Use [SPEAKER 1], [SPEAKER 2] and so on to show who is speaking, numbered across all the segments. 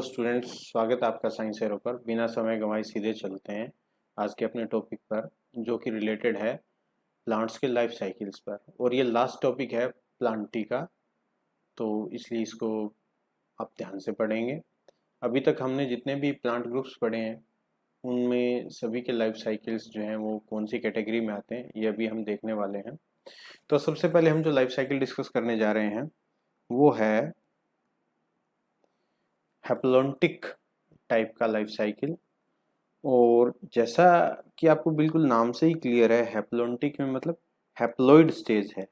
[SPEAKER 1] Students, स्वागत है आपका साइंस एरो पर। बिना समय गंवाए सीधे चलते हैं आज के अपने टॉपिक पर, जो कि रिलेटेड है प्लांट्स के लाइफ साइकिल्स पर। और ये लास्ट टॉपिक है प्लांटी का, तो इसलिए इसको आप ध्यान से पढ़ेंगे। अभी तक हमने जितने भी प्लांट ग्रुप्स पढ़े हैं उनमें सभी के लाइफ साइकिल्स जो हैं वो कौन सी कैटेगरी में आते हैं ये अभी हम देखने वाले हैं। तो सबसे पहले हम जो लाइफ साइकिल डिस्कस करने जा रहे हैं वो है हैप्लोन्टिक टाइप का लाइफ साइकिल। और जैसा कि आपको बिल्कुल नाम से ही क्लियर है, हैप्लोन्टिक में मतलब हैप्लॉइड स्टेज है।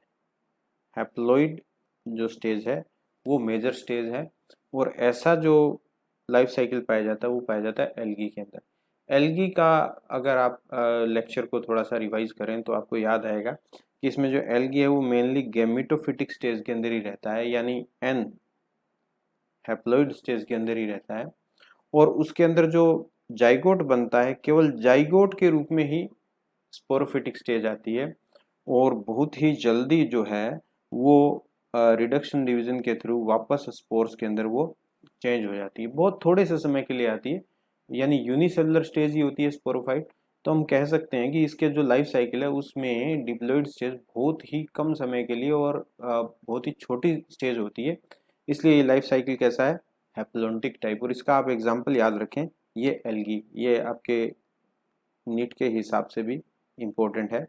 [SPEAKER 1] हैप्लॉइड जो स्टेज है वो मेजर स्टेज है। और ऐसा जो लाइफ साइकिल पाया जाता है वो पाया जाता है एल्गी के अंदर। एल्गी का अगर आप लेक्चर को थोड़ा सा रिवाइज करें तो आपको याद आएगा कि इसमें जो एल्गी है वो मेनली गैमेटोफिटिक स्टेज के अंदर ही रहता है, यानी एन हैप्लॉइड स्टेज के अंदर ही रहता है। और उसके अंदर जो जाइगोट बनता है केवल जाइगोट के रूप में ही स्पोरोफिटिक स्टेज आती है। और बहुत ही जल्दी जो है वो रिडक्शन डिवीजन के थ्रू वापस स्पोर्स के अंदर वो चेंज हो जाती है, बहुत थोड़े से समय के लिए आती है, यानी यूनिसेलुलर स्टेज ही होती है स्पोरोफाइट। तो हम कह सकते हैं कि इसके जो लाइफ साइकिल है उसमें डिप्लॉइड स्टेज बहुत ही कम समय के लिए और बहुत ही छोटी स्टेज होती है, इसलिए ये लाइफ साइकिल कैसा है, हैप्लोन्टिक टाइप। और इसका आप एग्जाम्पल याद रखें, ये एल्गी, ये आपके नीट के हिसाब से भी इम्पोर्टेंट है।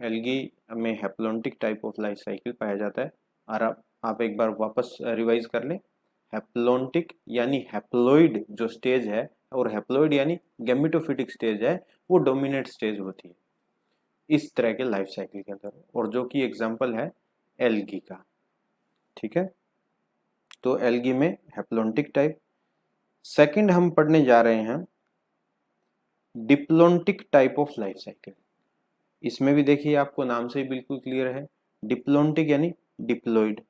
[SPEAKER 1] एल्गी में haplontic type of life cycle पाया जाता है। और आप एक बार वापस रिवाइज कर लें, हैप्लोन्टिक यानी हैप्लॉइड जो स्टेज है और हैप्लॉइड यानी गैमेटोफिटिक स्टेज है, वो डोमिनेट स्टेज होती है इस तरह के लाइफ साइकिल के अंदर, और जो कि एग्जाम्पल है एल्गी का। ठीक है, तो एल्गी में हैप्लोन्टिक टाइप। सेकंड हम पढ़ने जा रहे हैं diplontic type of life cycle. इसमें भी देखिए आपको नाम से ही बिल्कुल क्लियर है, डिप्लोन्टिक यानी डिप्लॉइड।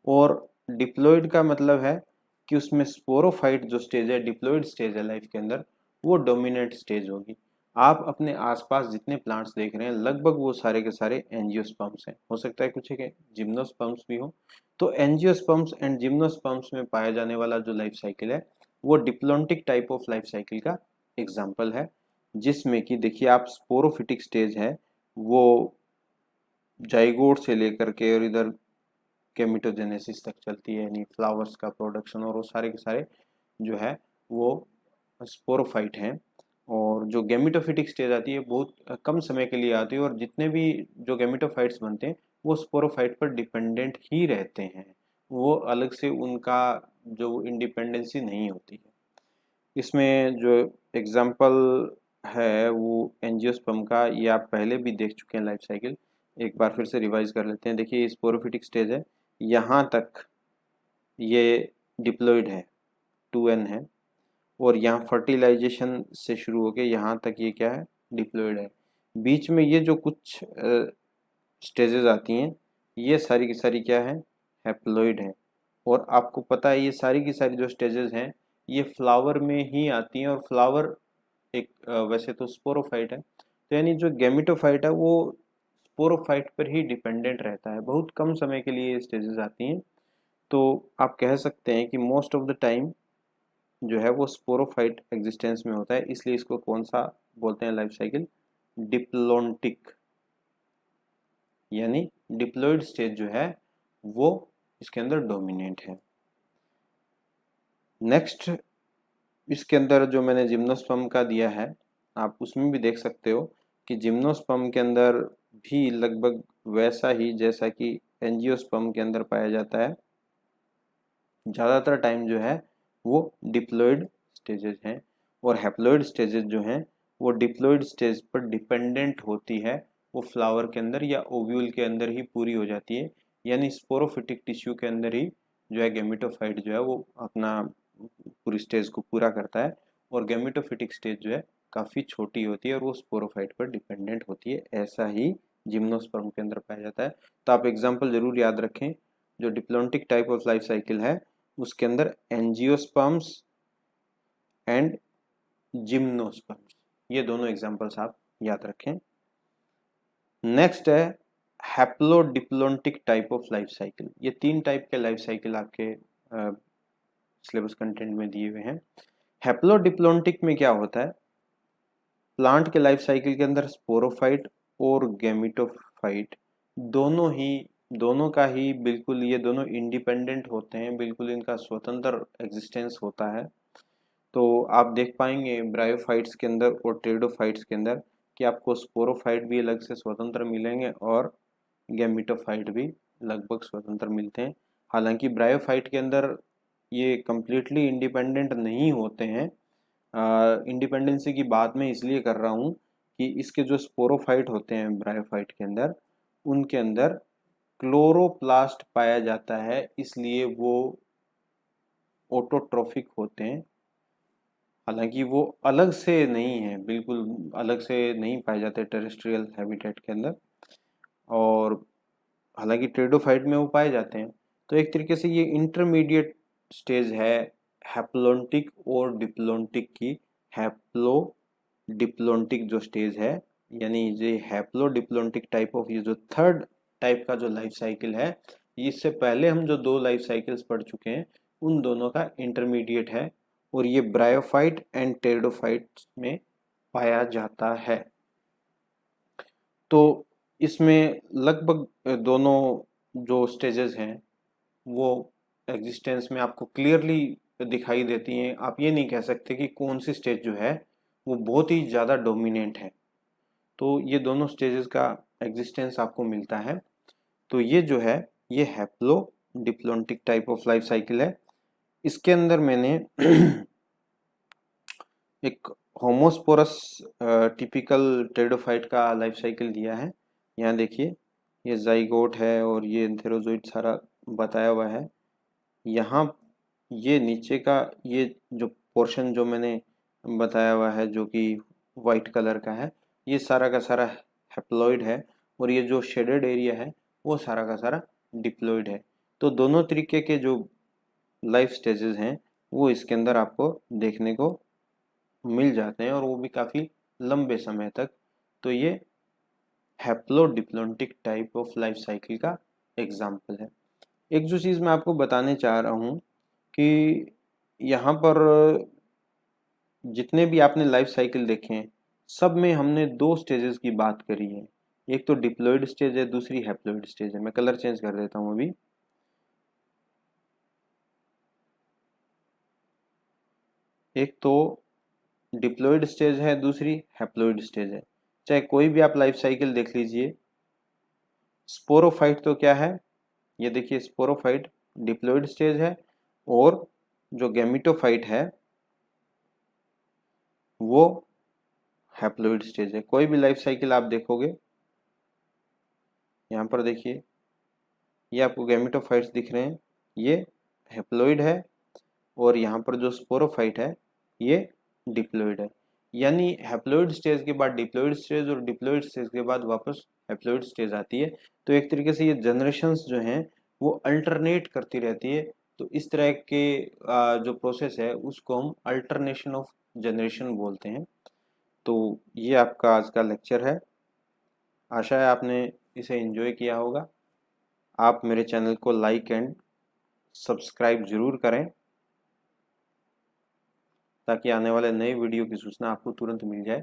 [SPEAKER 1] और डिप्लॉइड का मतलब है कि उसमें स्पोरोफाइट जो स्टेज है, डिप्लॉइड स्टेज है लाइफ के अंदर, वो डोमिनेंट स्टेज होगी। आप अपने आसपास जितने प्लांट्स देख रहे हैं लगभग वो सारे के सारे एंजियोस्पर्म्स हैं, हो सकता है कुछ एक जिम्नोस्पर्म्स भी हो। तो एंजियोस्पर्म्स एंड जिम्नोस्पर्म्स में पाया जाने वाला जो लाइफ साइकिल है वो diplontic type of life cycle का एग्जाम्पल है, जिसमें कि देखिए आप स्पोरोफिटिक स्टेज है वो जाइगोट से लेकर के और इधर गेमिटोजेनेसिस तक चलती है, यानी फ्लावर्स का प्रोडक्शन, और वो सारे के सारे जो है वो स्पोरोफाइट हैं। और जो गेमिटोफिटिक स्टेज आती है बहुत कम समय के लिए आती है, और जितने भी जो गेमिटोफाइट्स बनते हैं वो स्पोरोफाइट पर डिपेंडेंट ही रहते हैं, वो अलग से उनका जो इंडिपेंडेंसी नहीं होती है। इसमें जो एग्जाम्पल है वो एंजियोस्पर्म का, ये आप पहले भी देख चुके हैं लाइफ साइकिल, एक बार फिर से रिवाइज कर लेते हैं। देखिए स्पोरोफिटिक स्टेज है, यहाँ तक ये डिप्लॉइड है, 2n है, और यहाँ फर्टिलाइजेशन से शुरू होके यहाँ तक ये क्या है, डिप्लॉइड है। बीच में ये जो कुछ स्टेजेस आती हैं ये सारी की सारी क्या है, हैप्लॉइड है। और आपको पता है ये सारी की सारी जो स्टेजेस हैं ये फ्लावर में ही आती हैं, और फ्लावर एक वैसे तो स्पोरोफाइट है, तो यानी जो गैमेटोफाइट है वो स्पोरोफाइट पर ही डिपेंडेंट रहता है, बहुत कम समय के लिए ये स्टेजेस आती हैं। तो आप कह सकते हैं कि मोस्ट ऑफ द टाइम जो है वो स्पोरोफाइट एग्जिस्टेंस में होता है, इसलिए इसको कौन सा बोलते हैं लाइफ साइकिल, डिप्लोन्टिक, यानी डिप्लॉइड स्टेज जो है वो इसके अंदर डोमिनेंट है। नेक्स्ट इसके अंदर जो मैंने जिम्नोस्पर्म का दिया है आप उसमें भी देख सकते हो कि जिम्नोस्पर्म के अंदर भी लगभग वैसा ही जैसा कि एंजियोस्पर्म के अंदर पाया जाता है, ज़्यादातर टाइम जो है वो डिप्लॉइड स्टेजेस हैं। और हैप्लॉइड स्टेजेस जो हैं वो डिप्लॉइड स्टेज पर डिपेंडेंट होती है, वो फ्लावर के अंदर या ओव्यूल के अंदर ही पूरी हो जाती है, यानी स्पोरोफिटिक टिश्यू के अंदर ही जो है गेमिटोफाइट जो है वो अपना पूरी स्टेज को पूरा करता है। और गेमिटोफिटिक स्टेज जो है काफ़ी छोटी होती है और वो स्पोरोफाइट पर डिपेंडेंट होती है, ऐसा ही जिम्नोस्पर्म के अंदर पाया जाता है। तो आप एग्जाम्पल जरूर याद रखें, जो diplontic type of life cycle है उसके अंदर एंजियोस्पर्म्स एंड जिम्नोस्पर्म्स, ये दोनों एग्जांपल्स आप याद रखें। नेक्स्ट है हैप्लोडिप्लोन्टिक टाइप ऑफ लाइफ साइकिल। ये तीन टाइप के लाइफ साइकिल आपके सिलेबस कंटेंट में दिए हुए हैं। हैप्लोडिप्लोन्टिक में क्या होता है, प्लांट के लाइफ साइकिल के अंदर स्पोरोफाइट और गैमेटोफाइट दोनों का ही बिल्कुल, ये दोनों इंडिपेंडेंट होते हैं, बिल्कुल इनका स्वतंत्र एग्जिस्टेंस होता है। तो आप देख पाएंगे ब्रायोफाइट्स के अंदर और टेरिडोफाइट्स के अंदर कि आपको स्पोरोफाइट भी अलग से स्वतंत्र मिलेंगे और गैमेटोफाइट भी लगभग स्वतंत्र मिलते हैं। हालांकि ब्रायोफाइट के अंदर ये कंप्लीटली इंडिपेंडेंट नहीं होते हैं। इंडिपेंडेंसी की बात मैं इसलिए कर रहा हूँ कि इसके जो स्पोरोफाइट होते हैं ब्रायोफाइट के अंदर, उनके अंदर क्लोरोप्लास्ट पाया जाता है, इसलिए वो ऑटोट्रोफिक होते हैं। हालांकि वो अलग से नहीं है, बिल्कुल अलग से नहीं पाए जाते टेरेस्ट्रियल हैबिटेट के अंदर, और हालांकि टेरिडोफाइट में वो पाए जाते हैं। तो एक तरीके से ये इंटरमीडिएट स्टेज है हैप्लोन्टिक और डिप्लोन्टिक की। हैप्लो डिप्लोन्टिक जो स्टेज है, यानी ये हैप्लो डिप्लोन्टिक टाइप ऑफ, ये जो थर्ड टाइप का जो लाइफ साइकिल है, इससे पहले हम जो दो लाइफ साइकिल्स पढ़ चुके हैं उन दोनों का इंटरमीडिएट है, और ये ब्रायोफाइट एंड टेरिडोफाइट में पाया जाता है। तो इसमें लगभग दोनों जो स्टेजेस हैं वो एग्जिस्टेंस में आपको क्लियरली दिखाई देती हैं। आप ये नहीं कह सकते कि कौन सी स्टेज जो है वो बहुत ही ज़्यादा डोमिनेंट है। तो ये दोनों स्टेजेस का एग्जिस्टेंस आपको मिलता है। तो ये जो है ये haplo diplontic type of life cycle है। इसके अंदर मैंने एक होमोस्पोरस टिपिकल टेरिडोफाइट का लाइफ साइकिल दिया है। यहाँ देखिए ये जाइगोट है और ये एंथेरोजोइड सारा बताया हुआ है। यहाँ ये नीचे का ये जो पोर्शन जो मैंने बताया हुआ है जो कि वाइट कलर का है, ये सारा का सारा हैप्लॉइड है, और ये जो शेडेड एरिया है वो सारा का सारा डिप्लॉइड है। तो दोनों तरीके के जो लाइफ स्टेजेस हैं वो इसके अंदर आपको देखने को मिल जाते हैं, और वो भी काफ़ी लंबे समय तक। तो ये हैप्लोडिप्लोन्टिक टाइप ऑफ लाइफ साइकिल का एग्जाम्पल है। एक जो चीज़ मैं आपको बताने चाह रहा हूँ कि यहाँ पर जितने भी आपने लाइफ साइकिल देखे हैं सब में हमने दो स्टेजेस की बात करी है। एक तो डिप्लॉइड स्टेज है, दूसरी हैप्लॉइड स्टेज है। मैं कलर चेंज कर देता हूँ अभी। एक तो डिप्लॉइड स्टेज है, दूसरी हैप्लॉइड स्टेज है। चाहे कोई भी आप लाइफ साइकिल देख लीजिए, स्पोरोफाइट तो क्या है, ये देखिए स्पोरोफाइट डिप्लॉइड स्टेज है, और जो गैमेटोफाइट है वो हैप्लॉइड स्टेज है। कोई भी लाइफ साइकिल आप देखोगे, यहाँ पर देखिए ये आपको गैमेटोफाइट्स दिख रहे हैं, ये हैप्लॉइड है, और यहाँ पर जो स्पोरोफाइट है ये डिप्लॉइड है। यानी हैप्लॉइड स्टेज के बाद डिप्लॉइड स्टेज, और डिप्लॉइड स्टेज के बाद वापस हैप्लॉइड स्टेज आती है। तो एक तरीके से ये जनरेशन्स जो हैं वो अल्टरनेट करती रहती है। तो इस तरह के जो प्रोसेस है उसको हम अल्टरनेशन ऑफ जनरेशन बोलते हैं। तो ये आपका आज का लेक्चर है। आशा है आपने इसे एंजॉय किया होगा। आप मेरे चैनल को लाइक एंड सब्सक्राइब ज़रूर करें ताकि आने वाले नए वीडियो की सूचना आपको तुरंत मिल जाए।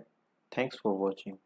[SPEAKER 1] Thanks for watching.